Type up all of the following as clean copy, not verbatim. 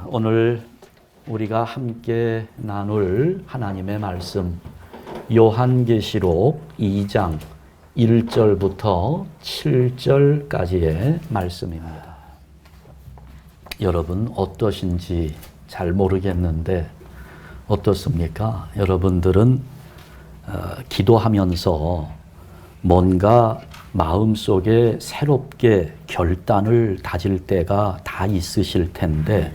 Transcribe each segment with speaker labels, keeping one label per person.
Speaker 1: 오늘 우리가 함께 나눌 하나님의 말씀 요한계시록 2장 1절부터 7절까지의 말씀입니다. 여러분 어떠신지 잘 모르겠는데 어떻습니까? 여러분들은 기도하면서 뭔가 마음속에 새롭게 결단을 다질 때가 다 있으실 텐데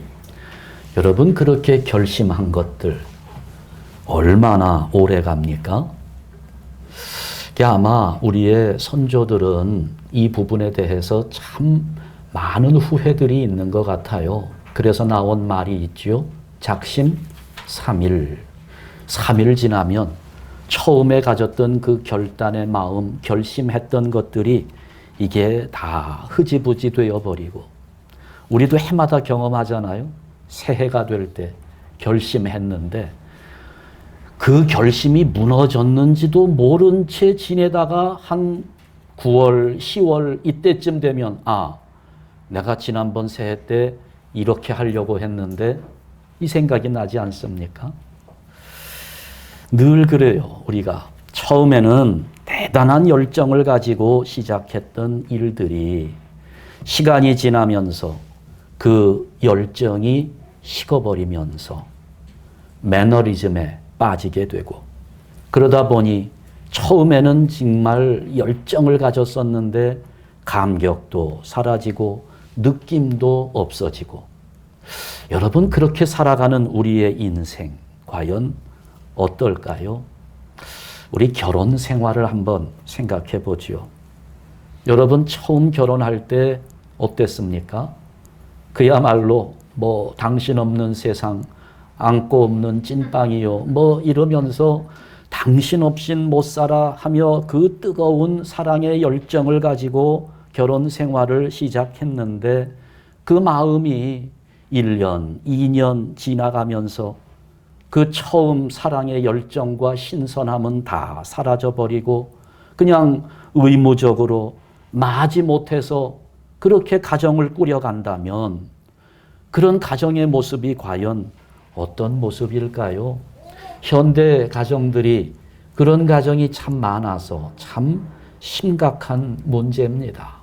Speaker 1: 여러분 그렇게 결심한 것들 얼마나 오래 갑니까? 아마 우리의 선조들은 이 부분에 대해서 참 많은 후회들이 있는 것 같아요. 그래서 나온 말이 있죠. 작심 3일. 3일 지나면 처음에 가졌던 그 결단의 마음, 결심했던 것들이 이게 다 흐지부지 되어버리고 우리도 해마다 경험하잖아요. 새해가 될 때 결심했는데 그 결심이 무너졌는지도 모른 채 지내다가 한 9월, 10월 이때쯤 되면 내가 지난번 새해 때 이렇게 하려고 했는데 이 생각이 나지 않습니까? 늘 그래요. 우리가 처음에는 대단한 열정을 가지고 시작했던 일들이 시간이 지나면서 그 열정이 식어버리면서 매너리즘에 빠지게 되고 그러다 보니 처음에는 정말 열정을 가졌었는데 감격도 사라지고 느낌도 없어지고 여러분 그렇게 살아가는 우리의 인생 과연 어떨까요? 우리 결혼 생활을 한번 생각해 보죠. 여러분 처음 결혼할 때 어땠습니까? 그야말로 당신 없는 세상, 안고 없는 찐빵이요. 이러면서 당신 없인 못 살아 하며 그 뜨거운 사랑의 열정을 가지고 결혼 생활을 시작했는데 그 마음이 1년, 2년 지나가면서 그 처음 사랑의 열정과 신선함은 다 사라져버리고 그냥 의무적으로 마지 못해서 그렇게 가정을 꾸려간다면 그런 가정의 모습이 과연 어떤 모습일까요? 현대 가정들이 그런 가정이 참 많아서 참 심각한 문제입니다.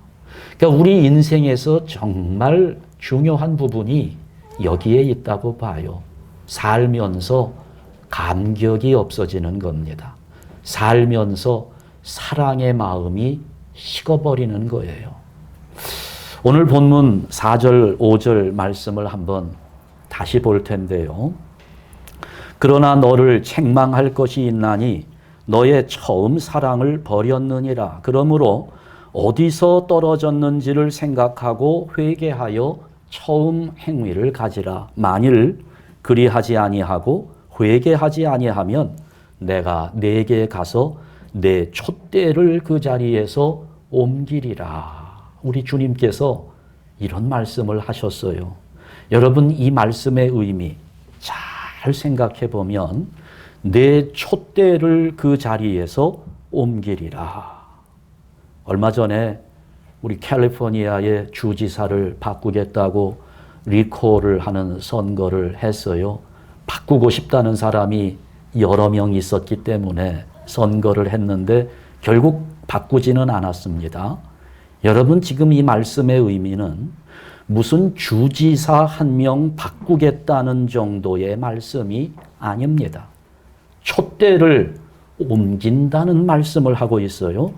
Speaker 1: 그러니까 우리 인생에서 정말 중요한 부분이 여기에 있다고 봐요. 살면서 감격이 없어지는 겁니다. 살면서 사랑의 마음이 식어버리는 거예요. 오늘 본문 4절, 5절 말씀을 한번 다시 볼 텐데요. 그러나 너를 책망할 것이 있나니 너의 처음 사랑을 버렸느니라. 그러므로 어디서 떨어졌는지를 생각하고 회개하여 처음 행위를 가지라. 만일 그리하지 아니하고 회개하지 아니하면 내가 네게 가서 내 촛대를 그 자리에서 옮기리라. 우리 주님께서 이런 말씀을 하셨어요. 여러분 이 말씀의 의미 잘 생각해 보면 내 촛대를 그 자리에서 옮기리라. 얼마 전에 우리 캘리포니아의 주지사를 바꾸겠다고 리콜을 하는 선거를 했어요. 바꾸고 싶다는 사람이 여러 명 있었기 때문에 선거를 했는데 결국 바꾸지는 않았습니다. 여러분 지금 이 말씀의 의미는 무슨 주지사 한 명 바꾸겠다는 정도의 말씀이 아닙니다. 촛대를 옮긴다는 말씀을 하고 있어요.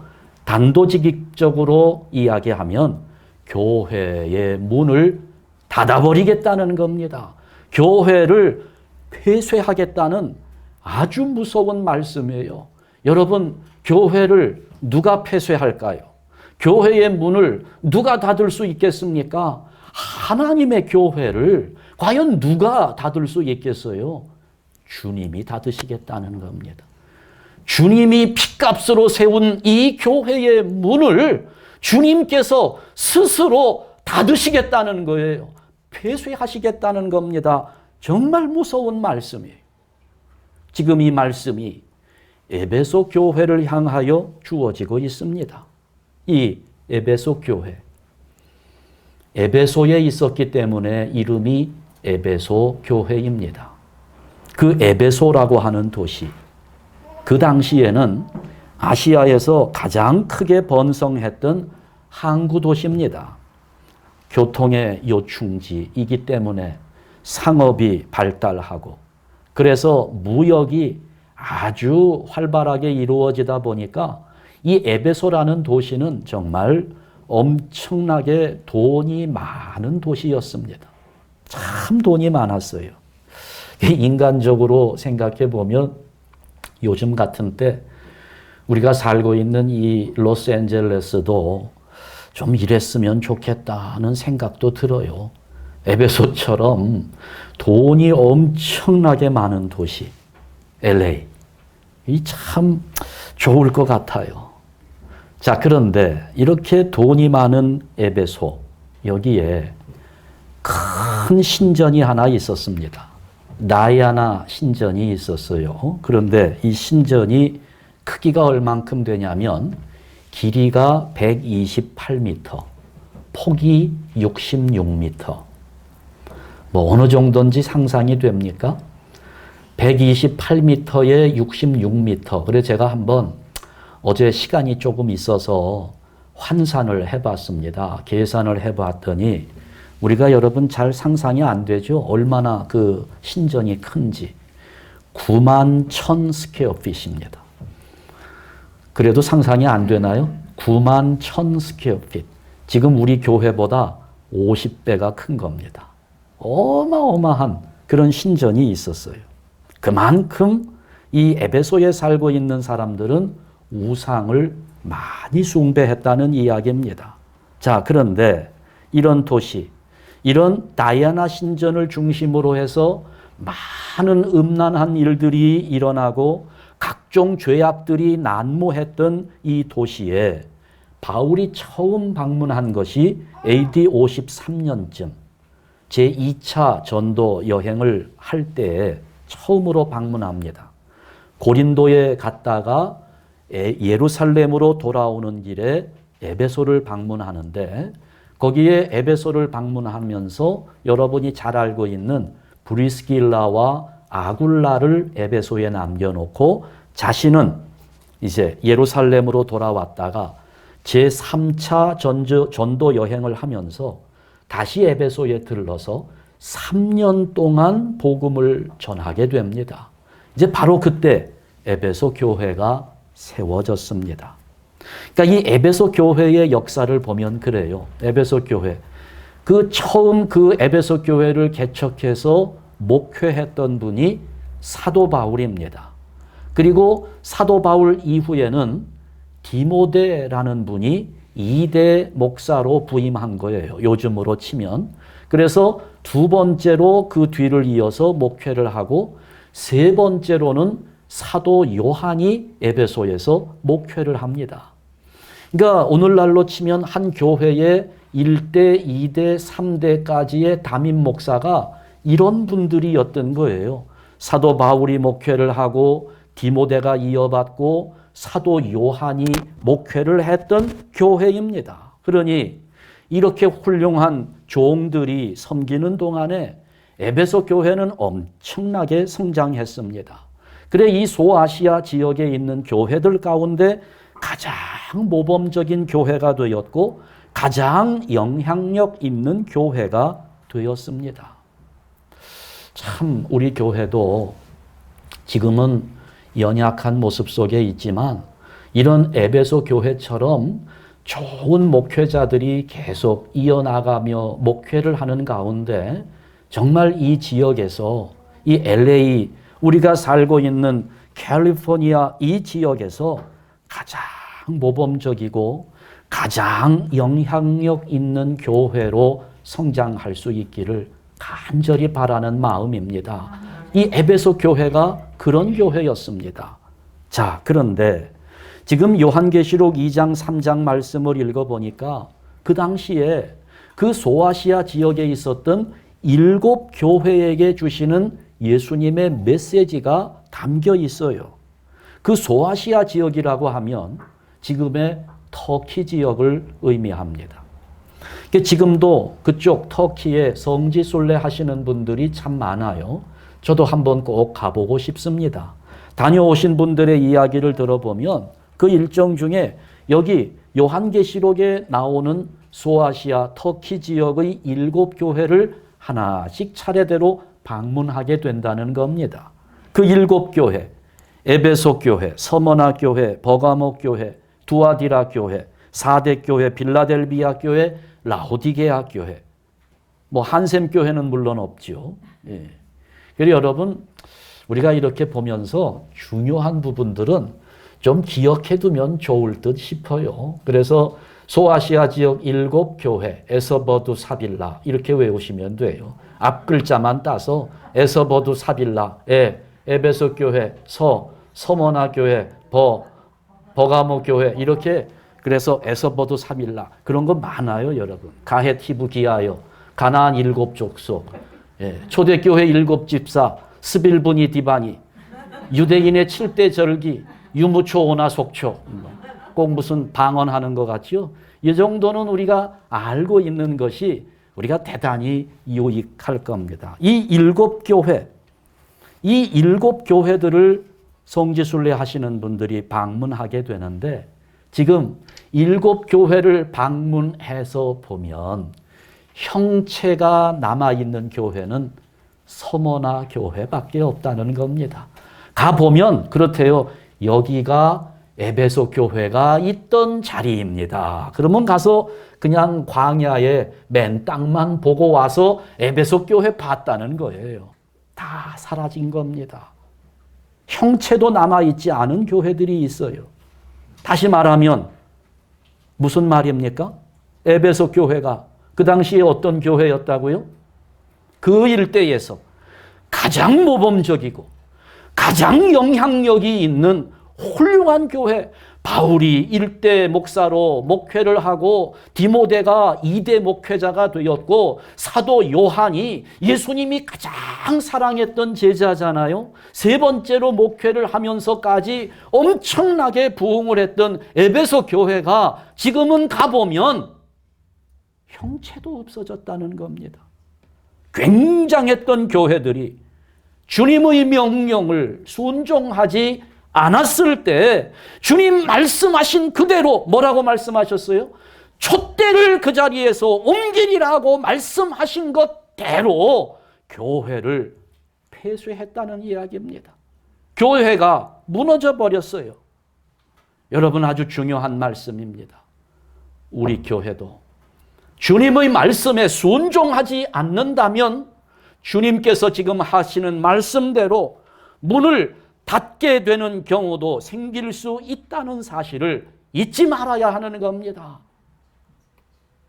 Speaker 1: 단도직입적으로 이야기하면 교회의 문을 닫아버리겠다는 겁니다. 교회를 폐쇄하겠다는 아주 무서운 말씀이에요. 여러분 교회를 누가 폐쇄할까요? 교회의 문을 누가 닫을 수 있겠습니까? 하나님의 교회를 과연 누가 닫을 수 있겠어요? 주님이 닫으시겠다는 겁니다. 주님이 핏값으로 세운 이 교회의 문을 주님께서 스스로 닫으시겠다는 거예요. 폐쇄하시겠다는 겁니다. 정말 무서운 말씀이에요. 지금 이 말씀이 에베소 교회를 향하여 주어지고 있습니다. 이 에베소 교회. 에베소에 있었기 때문에 이름이 에베소 교회입니다. 그 에베소라고 하는 도시, 그 당시에는 아시아에서 가장 크게 번성했던 항구 도시입니다. 교통의 요충지이기 때문에 상업이 발달하고, 그래서 무역이 아주 활발하게 이루어지다 보니까 이 에베소라는 도시는 정말 엄청나게 돈이 많은 도시였습니다. 참 돈이 많았어요. 인간적으로 생각해 보면 요즘 같은 때 우리가 살고 있는 이 로스앤젤레스도 좀 이랬으면 좋겠다는 생각도 들어요. 에베소처럼 돈이 엄청나게 많은 도시, LA. 이 참 좋을 것 같아요. 자, 그런데 이렇게 돈이 많은 에베소, 여기에 큰 신전이 하나 있었습니다. 다이아나 신전이 있었어요. 그런데 이 신전이 크기가 얼만큼 되냐면 길이가 128m, 폭이 66m. 뭐 어느 정도인지 상상이 됩니까? 128m에 66m. 그래서 제가 한번 어제 시간이 조금 있어서 환산을 해봤습니다. 계산을 해봤더니 우리가 여러분 잘 상상이 안 되죠? 얼마나 그 신전이 큰지. 91,000 스퀘어핏입니다. 그래도 상상이 안 되나요? 91,000 스퀘어핏. 지금 우리 교회보다 50배가 큰 겁니다. 어마어마한 그런 신전이 있었어요. 그만큼 이 에베소에 살고 있는 사람들은 우상을 많이 숭배했다는 이야기입니다. 자, 그런데 이런 도시, 이런 다이아나 신전을 중심으로 해서 많은 음란한 일들이 일어나고 각종 죄악들이 난무했던 이 도시에 바울이 처음 방문한 것이 AD 53년쯤 제2차 전도 여행을 할 때에 처음으로 방문합니다. 고린도에 갔다가 예루살렘으로 돌아오는 길에 에베소를 방문하는데, 거기에 에베소를 방문하면서 여러분이 잘 알고 있는 브리스길라와 아굴라를 에베소에 남겨놓고 자신은 이제 예루살렘으로 돌아왔다가 제3차 전도 여행을 하면서 다시 에베소에 들러서 3년 동안 복음을 전하게 됩니다. 이제 바로 그때 에베소 교회가 세워졌습니다. 그러니까 이 에베소 교회의 역사를 보면 그래요. 에베소 교회. 처음 그 에베소 교회를 개척해서 목회했던 분이 사도 바울입니다. 그리고 사도 바울 이후에는 디모데라는 분이 2대 목사로 부임한 거예요. 요즘으로 치면. 그래서 두 번째로 그 뒤를 이어서 목회를 하고, 세 번째로는 사도 요한이 에베소에서 목회를 합니다. 그러니까 오늘날로 치면 한 교회에 1대, 2대, 3대까지의 담임 목사가 이런 분들이었던 거예요. 사도 바울이 목회를 하고 디모데가 이어받고 사도 요한이 목회를 했던 교회입니다. 그러니 이렇게 훌륭한 종들이 섬기는 동안에 에베소 교회는 엄청나게 성장했습니다. 그래 이 소아시아 지역에 있는 교회들 가운데 가장 모범적인 교회가 되었고 가장 영향력 있는 교회가 되었습니다. 참 우리 교회도 지금은 연약한 모습 속에 있지만 이런 에베소 교회처럼 좋은 목회자들이 계속 이어나가며 목회를 하는 가운데 정말 이 지역에서 이 LA 우리가 살고 있는 캘리포니아 이 지역에서 가장 모범적이고 가장 영향력 있는 교회로 성장할 수 있기를 간절히 바라는 마음입니다. 이 에베소 교회가 그런 교회였습니다. 자, 그런데 지금 요한계시록 2장 3장 말씀을 읽어보니까 그 당시에 그 소아시아 지역에 있었던 7 교회에게 주시는 예수님의 메시지가 담겨 있어요. 그 소아시아 지역이라고 하면 지금의 터키 지역을 의미합니다. 지금도 그쪽 터키에 성지순례 하시는 분들이 참 많아요. 저도 한번 꼭 가보고 싶습니다. 다녀오신 분들의 이야기를 들어보면 그 일정 중에 여기 요한계시록에 나오는 소아시아 터키 지역의 7교회를 하나씩 차례대로 방문하게 된다는 겁니다. 그 7교회, 에베소 교회, 서머나 교회, 버가모 교회, 두아디라 교회, 사대 교회, 빌라델비아 교회, 라오디게아 교회, 뭐 한샘 교회는 물론 없죠. 예. 그래서 여러분, 우리가 이렇게 보면서 중요한 부분들은 좀 기억해 두면 좋을 듯 싶어요. 그래서 소아시아 지역 7교회, 에서버두 사빌라 이렇게 외우시면 돼요. 앞 글자만 따서 에서버두 사빌라, 에베소 교회, 서머나 교회, 버가모 교회 이렇게 그래서 에서버두 사빌라 그런 거 많아요, 여러분. 가헤티브 기하여, 가나안 7족속, 초대교회 7집사, 스빌브니 디바니, 유대인의 7대 절기, 유무초 오나 속초, 꼭 무슨 방언하는 것 같죠? 이 정도는 우리가 알고 있는 것이 우리가 대단히 유익할 겁니다. 이 7교회, 이 7교회들을 성지순례 하시는 분들이 방문하게 되는데 지금 7교회를 방문해서 보면 형체가 남아있는 교회는 서머나 교회밖에 없다는 겁니다. 가보면 그렇대요. 여기가 에베소 교회가 있던 자리입니다. 그러면 가서 그냥 광야에 맨 땅만 보고 와서 에베소 교회 봤다는 거예요. 다 사라진 겁니다. 형체도 남아있지 않은 교회들이 있어요. 다시 말하면 무슨 말입니까? 에베소 교회가 그 당시에 어떤 교회였다고요? 그 일대에서 가장 모범적이고 가장 영향력이 있는 훌륭한 교회, 바울이 1대 목사로 목회를 하고 디모데가 2대 목회자가 되었고 사도 요한이 예수님이 가장 사랑했던 제자잖아요. 세 번째로 목회를 하면서까지 엄청나게 부흥을 했던 에베소 교회가 지금은 가보면 형체도 없어졌다는 겁니다. 굉장했던 교회들이 주님의 명령을 순종하지 않았을 때 주님 말씀하신 그대로 뭐라고 말씀하셨어요? 촛대를 그 자리에서 옮기리라고 말씀하신 것대로 교회를 폐쇄했다는 이야기입니다. 교회가 무너져 버렸어요. 여러분, 아주 중요한 말씀입니다. 우리 교회도 주님의 말씀에 순종하지 않는다면 주님께서 지금 하시는 말씀대로 문을 닫게 되는 경우도 생길 수 있다는 사실을 잊지 말아야 하는 겁니다.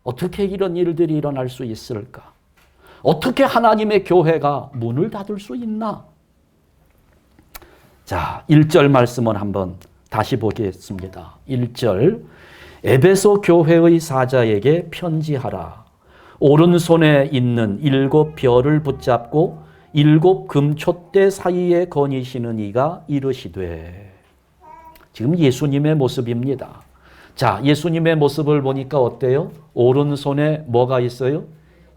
Speaker 1: 어떻게 이런 일들이 일어날 수 있을까? 어떻게 하나님의 교회가 문을 닫을 수 있나? 자, 1절 말씀을 한번 다시 보겠습니다. 1절, 에베소 교회의 사자에게 편지하라. 오른손에 있는 7별을 붙잡고 7 금촛대 사이에 거니시는 이가 이르시되. 지금 예수님의 모습입니다. 자, 예수님의 모습을 보니까 어때요? 오른손에 뭐가 있어요?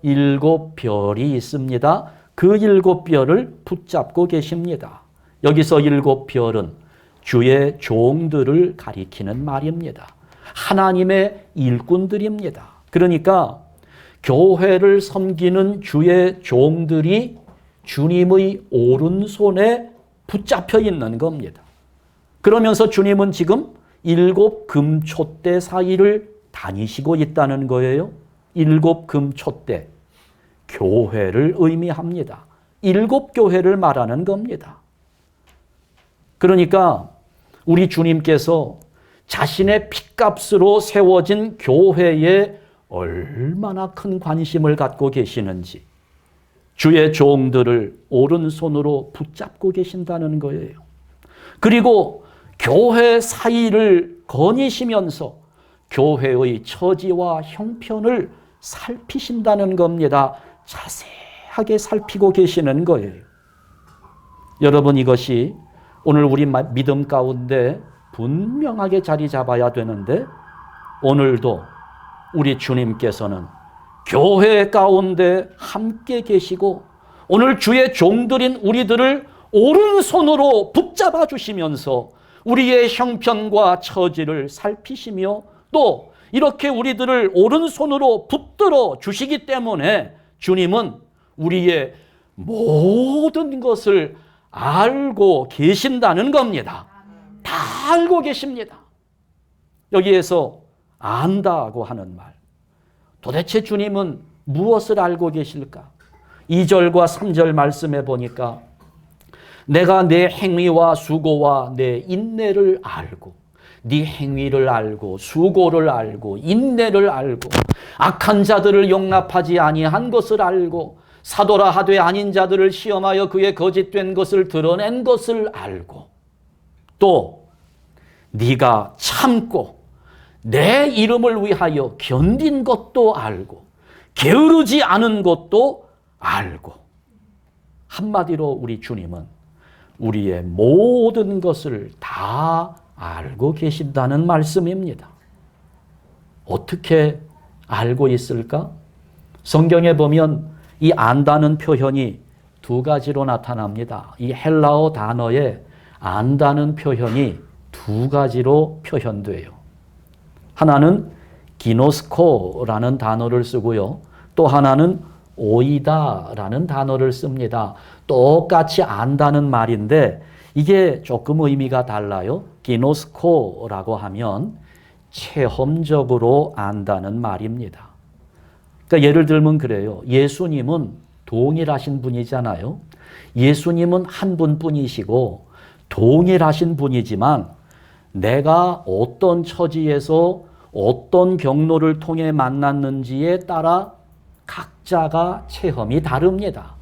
Speaker 1: 7별이 있습니다. 그 7별을 붙잡고 계십니다. 여기서 7별은 주의 종들을 가리키는 말입니다. 하나님의 일꾼들입니다. 그러니까 교회를 섬기는 주의 종들이 주님의 오른손에 붙잡혀 있는 겁니다. 그러면서 주님은 지금 7 금촛대 사이를 다니시고 있다는 거예요. 7 금촛대, 교회를 의미합니다. 7교회를 말하는 겁니다. 그러니까 우리 주님께서 자신의 핏값으로 세워진 교회에 얼마나 큰 관심을 갖고 계시는지 주의 종들을 오른손으로 붙잡고 계신다는 거예요. 그리고 교회 사이를 거니시면서 교회의 처지와 형편을 살피신다는 겁니다. 자세하게 살피고 계시는 거예요. 여러분, 이것이 오늘 우리 믿음 가운데 분명하게 자리 잡아야 되는데 오늘도 우리 주님께서는 교회 가운데 함께 계시고 오늘 주의 종들인 우리들을 오른손으로 붙잡아 주시면서 우리의 형편과 처지를 살피시며 또 이렇게 우리들을 오른손으로 붙들어 주시기 때문에 주님은 우리의 모든 것을 알고 계신다는 겁니다. 다 알고 계십니다. 여기에서 안다고 하는 말. 도대체 주님은 무엇을 알고 계실까? 2절과 3절 말씀해 보니까 내가 내 행위와 수고와 내 인내를 알고 네 행위를 알고 수고를 알고 인내를 알고 악한 자들을 용납하지 아니한 것을 알고 사도라 하되 아닌 자들을 시험하여 그의 거짓된 것을 드러낸 것을 알고 또 네가 참고 내 이름을 위하여 견딘 것도 알고 게으르지 않은 것도 알고 한마디로 우리 주님은 우리의 모든 것을 다 알고 계신다는 말씀입니다. 어떻게 알고 있을까? 성경에 보면 이 안다는 표현이 두 가지로 나타납니다. 이 헬라어 단어에 안다는 표현이 두 가지로 표현돼요. 하나는 기노스코라는 단어를 쓰고요. 또 하나는 오이다라는 단어를 씁니다. 똑같이 안다는 말인데 이게 조금 의미가 달라요. 기노스코라고 하면 체험적으로 안다는 말입니다. 그러니까 예를 들면 그래요. 예수님은 동일하신 분이잖아요. 예수님은 한 분뿐이시고 동일하신 분이지만 내가 어떤 처지에서 어떤 경로를 통해 만났는지에 따라 각자가 체험이 다릅니다.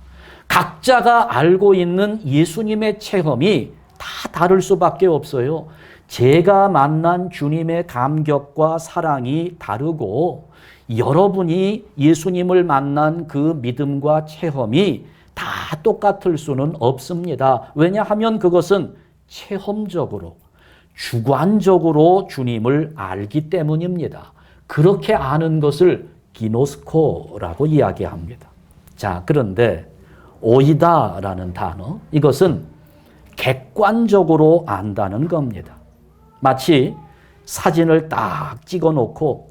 Speaker 1: 각자가 알고 있는 예수님의 체험이 다 다를 수밖에 없어요. 제가 만난 주님의 감격과 사랑이 다르고 여러분이 예수님을 만난 그 믿음과 체험이 다 똑같을 수는 없습니다. 왜냐하면 그것은 체험적으로 주관적으로 주님을 알기 때문입니다. 그렇게 아는 것을 기노스코라고 이야기합니다. 자, 그런데 오이다라는 단어, 이것은 객관적으로 안다는 겁니다. 마치 사진을 딱 찍어 놓고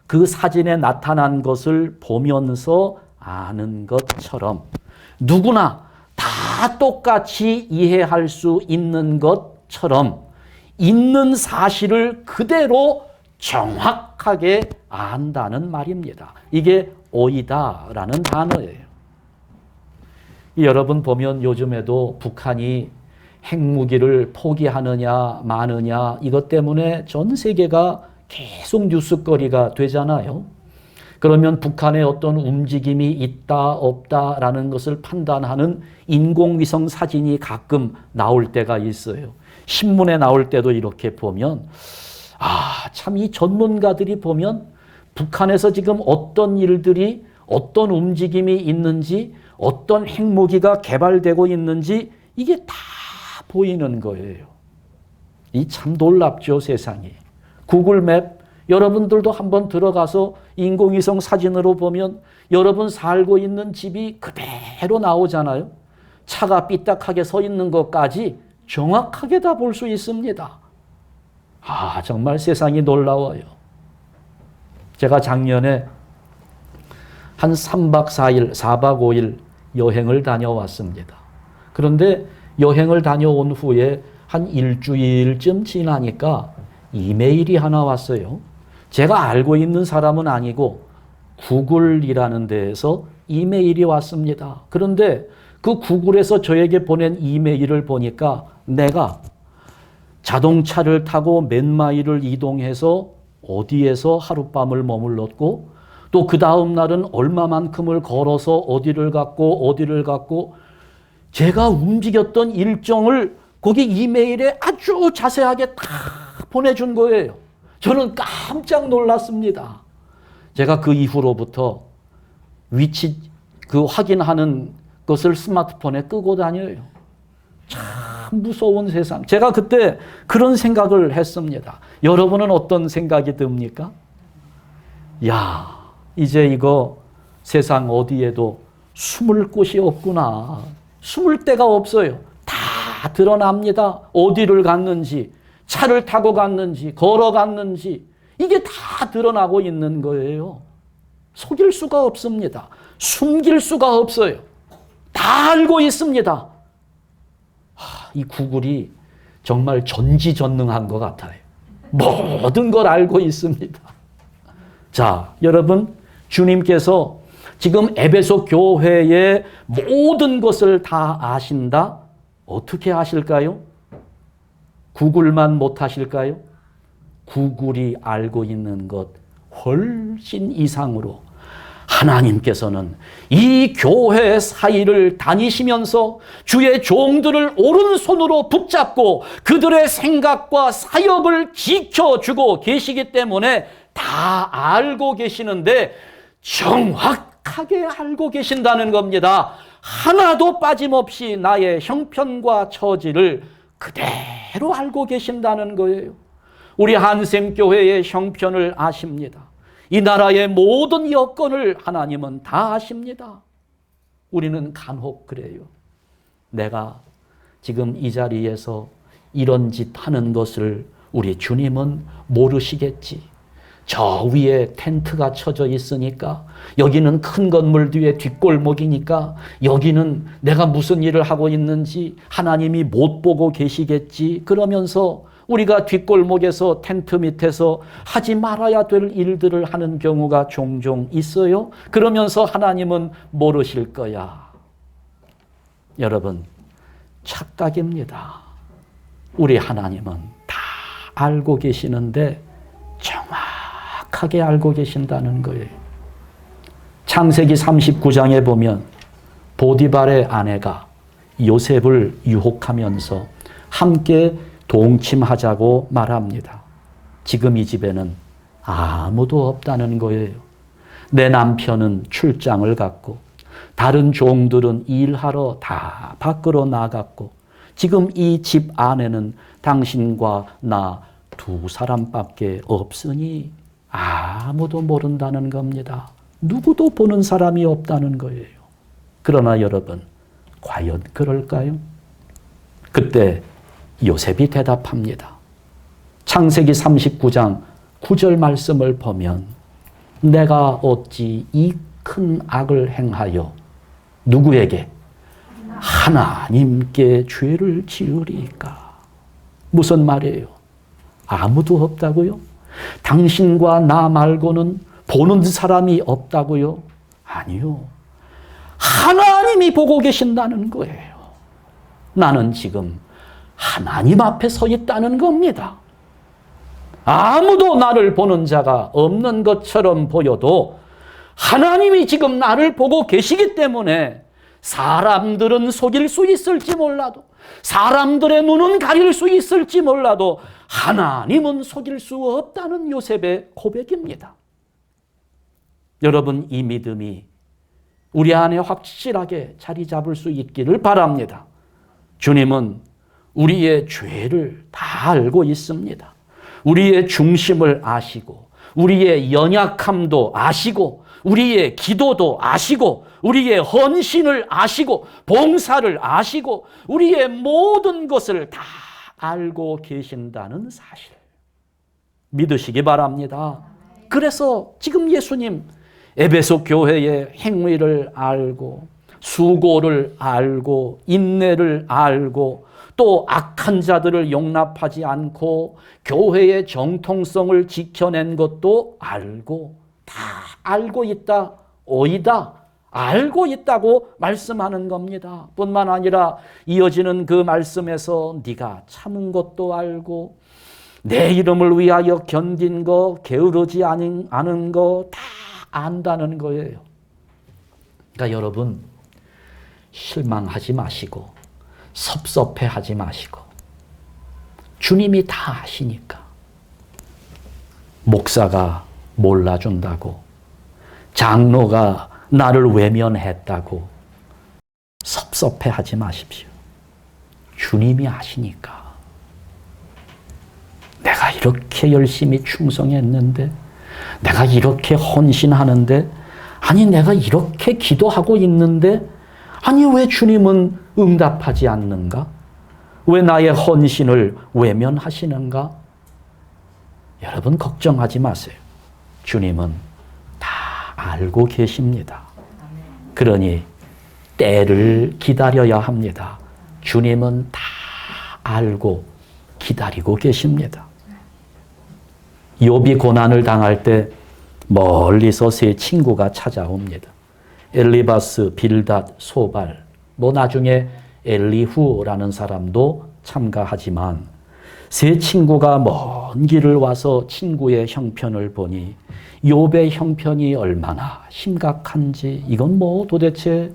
Speaker 1: 그 사진에 나타난 것을 보면서 아는 것처럼 누구나 다 똑같이 이해할 수 있는 것처럼 있는 사실을 그대로 정확하게 안다는 말입니다. 이게 오이다라는 단어예요. 여러분 보면 요즘에도 북한이 핵무기를 포기하느냐 마느냐 이것 때문에 전 세계가 계속 뉴스거리가 되잖아요. 그러면 북한의 어떤 움직임이 있다 없다라는 것을 판단하는 인공위성 사진이 가끔 나올 때가 있어요. 신문에 나올 때도 이렇게 보면 참 이 전문가들이 보면 북한에서 지금 어떤 일들이 어떤 움직임이 있는지 어떤 핵무기가 개발되고 있는지 이게 다 보이는 거예요. 이 참 놀랍죠, 세상이. 구글맵 여러분들도 한번 들어가서 인공위성 사진으로 보면 여러분 살고 있는 집이 그대로 나오잖아요. 차가 삐딱하게 서 있는 것까지 정확하게 다 볼 수 있습니다. 정말 세상이 놀라워요. 제가 작년에 한 3박 4일, 4박 5일 여행을 다녀왔습니다. 그런데 여행을 다녀온 후에 한 일주일쯤 지나니까 이메일이 하나 왔어요. 제가 알고 있는 사람은 아니고 구글이라는 데에서 이메일이 왔습니다. 그런데 그 구글에서 저에게 보낸 이메일을 보니까 내가 자동차를 타고 몇 마일을 이동해서 어디에서 하룻밤을 머물렀고 또 그 다음 날은 얼마만큼을 걸어서 어디를 갔고 제가 움직였던 일정을 거기 이메일에 아주 자세하게 다 보내준 거예요. 저는 깜짝 놀랐습니다. 제가 그 이후로부터 위치 확인하는 것을 스마트폰에 끄고 다녀요. 참 무서운 세상. 제가 그때 그런 생각을 했습니다. 여러분은 어떤 생각이 듭니까? 야, 이제 이거 세상 어디에도 숨을 곳이 없구나. 숨을 데가 없어요. 다 드러납니다. 어디를 갔는지, 차를 타고 갔는지, 걸어갔는지, 이게 다 드러나고 있는 거예요. 속일 수가 없습니다. 숨길 수가 없어요. 다 알고 있습니다. 이 구글이 정말 전지전능한 것 같아요. 모든 걸 알고 있습니다. 자, 여러분, 주님께서 지금 에베소 교회의 모든 것을 다 아신다? 어떻게 아실까요? 구글만 못 하실까요? 구글이 알고 있는 것 훨씬 이상으로 하나님께서는 이 교회 사이를 다니시면서 주의 종들을 오른손으로 붙잡고 그들의 생각과 사역을 지켜주고 계시기 때문에 다 알고 계시는데 정확하게 알고 계신다는 겁니다. 하나도 빠짐없이 나의 형편과 처지를 그대로 알고 계신다는 거예요. 우리 한샘교회의 형편을 아십니다. 이 나라의 모든 여건을 하나님은 다 아십니다. 우리는 간혹 그래요. 내가 지금 이 자리에서 이런 짓 하는 것을 우리 주님은 모르시겠지. 저 위에 텐트가 쳐져 있으니까, 여기는 큰 건물 뒤에 뒷골목이니까, 여기는 내가 무슨 일을 하고 있는지 하나님이 못 보고 계시겠지. 그러면서 우리가 뒷골목에서 텐트 밑에서 하지 말아야 될 일들을 하는 경우가 종종 있어요. 그러면서 하나님은 모르실 거야. 여러분, 착각입니다. 우리 하나님은 다 알고 계시는데 정확하게 알고 계신다는 거예요. 창세기 39장에 보면 보디발의 아내가 요셉을 유혹하면서 함께 동침하자고 말합니다. 지금 이 집에는 아무도 없다는 거예요. 내 남편은 출장을 갔고 다른 종들은 일하러 다 밖으로 나갔고 지금 이 집 안에는 당신과 나 두 사람밖에 없으니 아무도 모른다는 겁니다. 누구도 보는 사람이 없다는 거예요. 그러나 여러분, 과연 그럴까요? 그때 요셉이 대답합니다. 창세기 39장 9절 말씀을 보면 내가 어찌 이 큰 악을 행하여 누구에게? 하나님께 죄를 지으리까? 무슨 말이에요? 아무도 없다고요? 당신과 나 말고는 보는 사람이 없다고요? 아니요. 하나님이 보고 계신다는 거예요. 나는 지금 하나님 앞에 서 있다는 겁니다. 아무도 나를 보는 자가 없는 것처럼 보여도 하나님이 지금 나를 보고 계시기 때문에 사람들은 속일 수 있을지 몰라도, 사람들의 눈은 가릴 수 있을지 몰라도 하나님은 속일 수 없다는 요셉의 고백입니다. 여러분, 이 믿음이 우리 안에 확실하게 자리 잡을 수 있기를 바랍니다. 주님은 우리의 죄를 다 알고 있습니다. 우리의 중심을 아시고, 우리의 연약함도 아시고, 우리의 기도도 아시고, 우리의 헌신을 아시고, 봉사를 아시고, 우리의 모든 것을 다 알고 계신다는 사실 믿으시기 바랍니다. 그래서 지금 예수님 에베소 교회의 행위를 알고, 수고를 알고, 인내를 알고, 또 악한 자들을 용납하지 않고 교회의 정통성을 지켜낸 것도 알고, 다 알고 있다, 오이다, 알고 있다고 말씀하는 겁니다. 뿐만 아니라 이어지는 그 말씀에서 네가 참은 것도 알고, 내 이름을 위하여 견딘 거, 게으르지 않은 거 다 안다는 거예요. 그러니까 여러분, 실망하지 마시고 섭섭해하지 마시고, 주님이 다 아시니까. 목사가 몰라준다고, 장로가 나를 외면했다고 섭섭해하지 마십시오. 주님이 아시니까. 내가 이렇게 열심히 충성했는데 내가 이렇게 헌신하는데, 아니 내가 이렇게 기도하고 있는데, 아니 왜 주님은 응답하지 않는가? 왜 나의 헌신을 외면하시는가? 여러분 걱정하지 마세요. 주님은 다 알고 계십니다. 그러니 때를 기다려야 합니다. 주님은 다 알고 기다리고 계십니다. 욥이 고난을 당할 때 멀리서 세 친구가 찾아옵니다. 엘리바스, 빌닷, 소발, 나중에 엘리후라는 사람도 참가하지만 세 친구가 먼 길을 와서 친구의 형편을 보니 욥의 형편이 얼마나 심각한지, 이건 도대체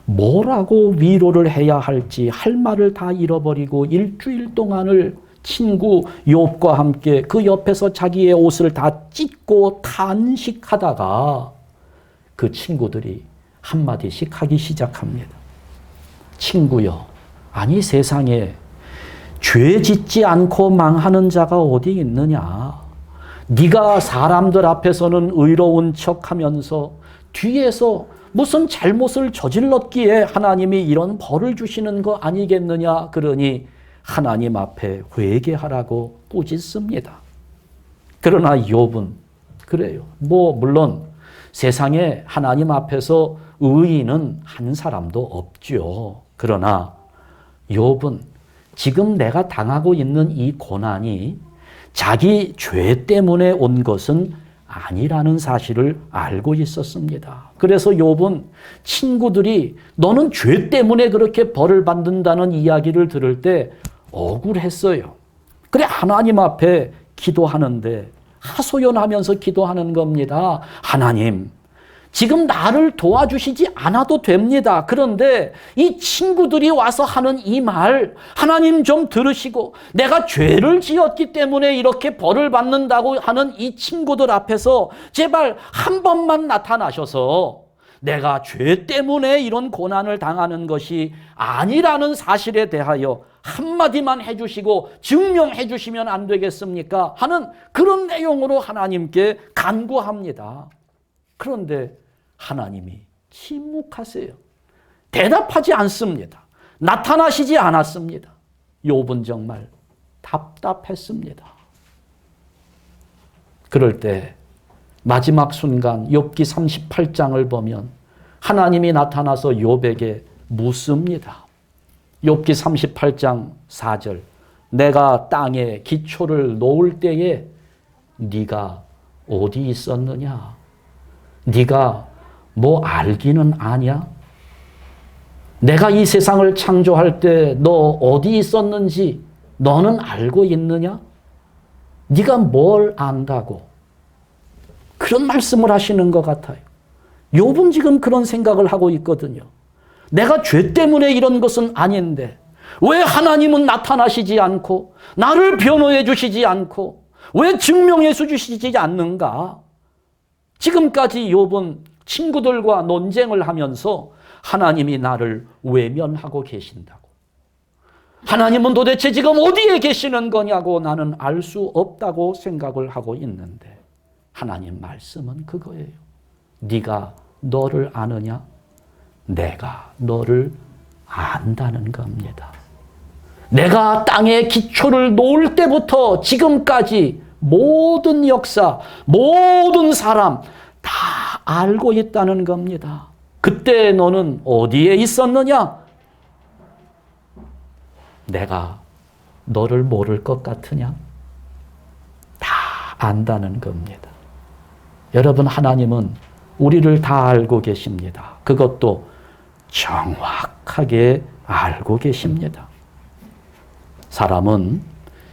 Speaker 1: 뭐라고 위로를 해야 할지 할 말을 다 잃어버리고 일주일 동안을 친구 욥과 함께 그 옆에서 자기의 옷을 다 찢고 탄식하다가 그 친구들이 한마디씩 하기 시작합니다. 친구여, 아니 세상에 죄 짓지 않고 망하는 자가 어디 있느냐? 네가 사람들 앞에서는 의로운 척하면서 뒤에서 무슨 잘못을 저질렀기에 하나님이 이런 벌을 주시는 거 아니겠느냐? 그러니 하나님 앞에 회개하라고 꾸짖습니다. 그러나 욥은 그래요. 물론 세상에 하나님 앞에서 의인은 한 사람도 없죠. 그러나 욥은 지금 내가 당하고 있는 이 고난이 자기 죄 때문에 온 것은 아니라는 사실을 알고 있었습니다. 그래서 욥은 친구들이 너는 죄 때문에 그렇게 벌을 받는다는 이야기를 들을 때 억울했어요. 그래 하나님 앞에 기도하는데 하소연하면서 기도하는 겁니다. 하나님, 지금 나를 도와주시지 않아도 됩니다. 그런데 이 친구들이 와서 하는 이 말, 하나님 좀 들으시고 내가 죄를 지었기 때문에 이렇게 벌을 받는다고 하는 이 친구들 앞에서 제발 한 번만 나타나셔서 내가 죄 때문에 이런 고난을 당하는 것이 아니라는 사실에 대하여 한마디만 해주시고 증명해 주시면 안 되겠습니까? 하는 그런 내용으로 하나님께 간구합니다. 그런데 하나님이 침묵하세요. 대답하지 않습니다. 나타나시지 않았습니다. 욥은 정말 답답했습니다. 그럴 때 마지막 순간 욥기 38장을 보면 하나님이 나타나서 욥에게 묻습니다. 욥기 38장 4절, 내가 땅에 기초를 놓을 때에 네가 어디 있었느냐? 네가 알기는 아냐? 내가 이 세상을 창조할 때 너 어디 있었는지 너는 알고 있느냐? 네가 뭘 안다고? 그런 말씀을 하시는 것 같아요. 욥은 지금 그런 생각을 하고 있거든요. 내가 죄 때문에 이런 것은 아닌데 왜 하나님은 나타나시지 않고 나를 변호해 주시지 않고 왜 증명해 주시지 않는가? 지금까지 욥은 친구들과 논쟁을 하면서 하나님이 나를 외면하고 계신다고, 하나님은 도대체 지금 어디에 계시는 거냐고 나는 알 수 없다고 생각을 하고 있는데 하나님 말씀은 그거예요. 네가 너를 아느냐? 내가 너를 안다는 겁니다. 내가 땅에 기초를 놓을 때부터 지금까지 모든 역사, 모든 사람 다 알고 있다는 겁니다. 그때 너는 어디에 있었느냐? 내가 너를 모를 것 같으냐? 다 안다는 겁니다. 여러분, 하나님은 우리를 다 알고 계십니다. 그것도 정확하게 알고 계십니다. 사람은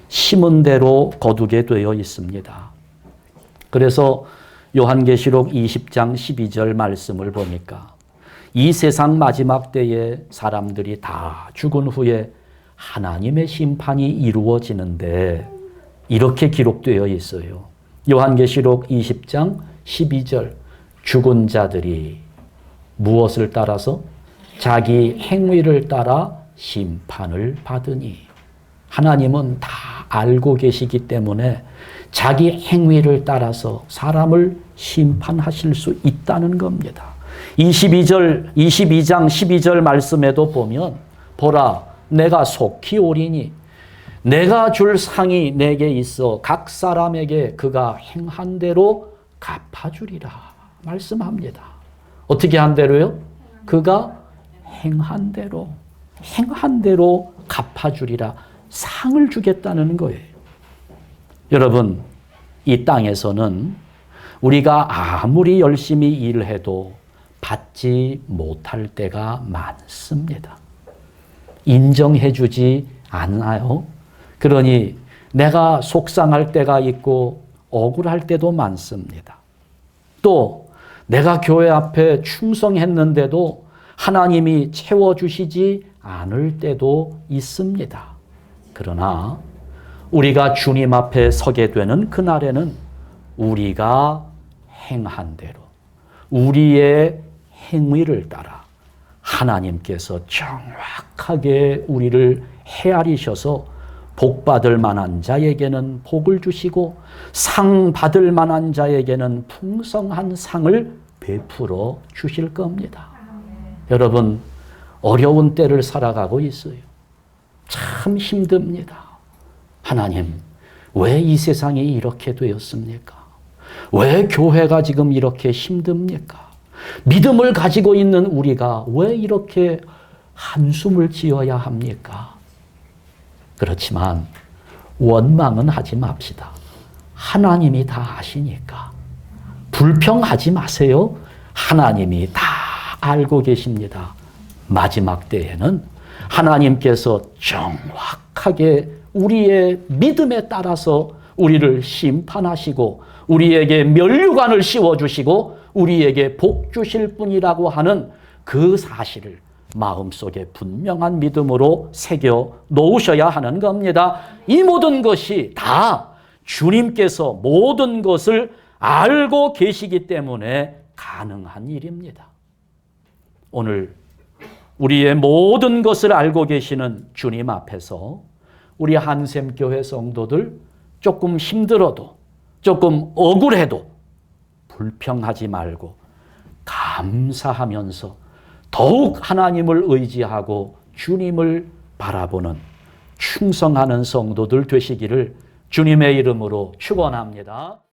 Speaker 1: 심은 대로 거두게 되어 있습니다. 그래서 요한계시록 20장 12절 말씀을 보니까 이 세상 마지막 때에 사람들이 다 죽은 후에 하나님의 심판이 이루어지는데 이렇게 기록되어 있어요. 요한계시록 20장 12절, 죽은 자들이 무엇을 따라서? 자기 행위를 따라 심판을 받으니. 하나님은 다 알고 계시기 때문에 자기 행위를 따라서 사람을 심판하실 수 있다는 겁니다. 22장 12절 말씀에도 보면 보라 내가 속히 오리니 내가 줄 상이 내게 있어 각 사람에게 그가 행한 대로 갚아주리라 말씀합니다. 어떻게 한 대로요? 그가 행한 대로 갚아주리라 상을 주겠다는 거예요. 여러분, 이 땅에서는 우리가 아무리 열심히 일해도 받지 못할 때가 많습니다. 인정해주지 않아요. 그러니 내가 속상할 때가 있고 억울할 때도 많습니다. 또 내가 교회 앞에 충성했는데도 하나님이 채워주시지 않을 때도 있습니다. 그러나 우리가 주님 앞에 서게 되는 그날에는 우리가 행한 대로 우리의 행위를 따라 하나님께서 정확하게 우리를 헤아리셔서 복 받을 만한 자에게는 복을 주시고 상 받을 만한 자에게는 풍성한 상을 베풀어 주실 겁니다. 여러분, 어려운 때를 살아가고 있어요. 참 힘듭니다. 하나님, 왜 이 세상이 이렇게 되었습니까? 왜 교회가 지금 이렇게 힘듭니까? 믿음을 가지고 있는 우리가 왜 이렇게 한숨을 지어야 합니까? 그렇지만 원망은 하지 맙시다. 하나님이 다 아시니까. 불평하지 마세요. 하나님이 다 알고 계십니다. 마지막 때에는 하나님께서 정확하게 우리의 믿음에 따라서 우리를 심판하시고 우리에게 면류관을 씌워주시고 우리에게 복 주실 분이라고 하는 그 사실을 마음속에 분명한 믿음으로 새겨 놓으셔야 하는 겁니다. 이 모든 것이 다 주님께서 모든 것을 알고 계시기 때문에 가능한 일입니다. 오늘 우리의 모든 것을 알고 계시는 주님 앞에서 우리 한샘교회 성도들 조금 힘들어도 조금 억울해도 불평하지 말고 감사하면서 더욱 하나님을 의지하고 주님을 바라보는 충성하는 성도들 되시기를 주님의 이름으로 축원합니다.